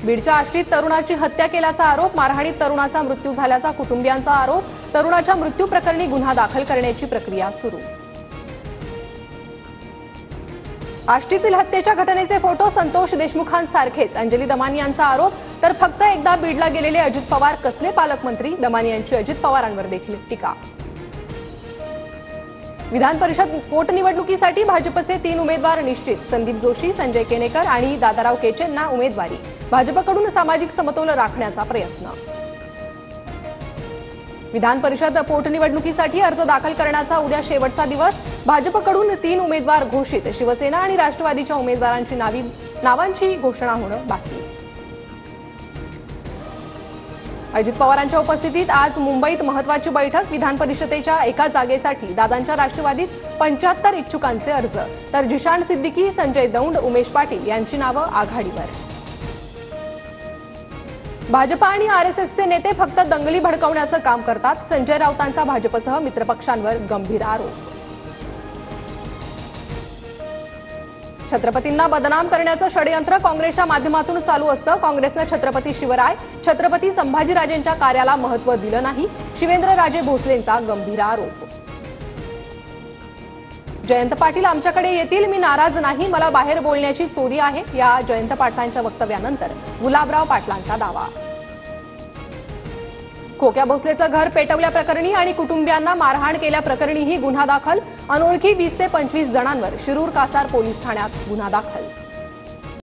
बीडच्या आश्रित तरुणाची हत्या केल्याचा आरोप, मारहाणीत तरुणाचा मृत्यू झाल्याचा कुटुंबियांचा आरोप, तरुणाच्या मृत्यू प्रकरणी गुन्हा दाखल करण्याची प्रक्रिया सुरू। आष्टीतील हत्येच्या घटनेचे फोटो संतोष देशमुखांसारखेच अंजली दमानी यांचा आरोप, तर फक्त एकदा बीडला गेलेले अजित पवार कसले पालकमंत्री, दमानी यांची अजित पवारांवर देखील टीका। विधान परिषद पोटनिवडणुकीसाठी भाजपचे 3 उमेदवार निश्चित, संदीप जोशी, संजय केनेकर आणि दादाराव केचेंना उमेदवारी, भाजपकडून सामाजिक समतोल राखण्याचा प्रयत्न। विधान परिषद पोटनिवडणुकीसाठी अर्ज दाखल करण्याचा उद्या शेवटचा दिवस, भाजपकडून 3 उमेदवार घोषित, शिवसेना आणि राष्ट्रवादीच्या उमेदवारांची नावांची घोषणा होणं बाकी। अजित पवारांच्या उपस्थितीत आज मुंबईत महत्त्वाची बैठक, विधान परिषदेच्या एका जागेसाठी दादांच्या राष्ट्रवादीत 75 इच्छुकांचे अर्ज, तर जिशान सिद्दीकी, संजय दौंड, उमेश पाटील यांची नावं आघाडीवर। भाजप आणि आरएसएसचे नेते फक्त दंगली भडकवण्याचं काम करतात, संजय राऊतांचा भाजपसह मित्रपक्षांवर गंभीर आरोप। छत्रपतींना बदनाम करण्याचं षडयंत्र काँग्रेसच्या माध्यमातून चालू असतं, काँग्रेसनं छत्रपती शिवराय, छत्रपती संभाजीराजेंच्या कार्याला महत्त्व दिलं नाही, शिवेंद्रराजे भोसलेंचा गंभीर आरोप। जयंत पाटील आमच्याकडे येतील, मी नाराज नाही, मला बाहेर बोलण्याची चोरी आहे, या जयंत पाटलांच्या वक्तव्यानंतर गुलाबराव पाटलांचा दावा। खोक्या भोसलेचं घर पेटवल्याप्रकरणी आणि कुटुंबियांना मारहाण केल्याप्रकरणीही गुन्हा दाखल, अनोळखी 20 ते 25 जणांवर शिरूर कासार पोलीस ठाण्यात गुन्हा दाखल।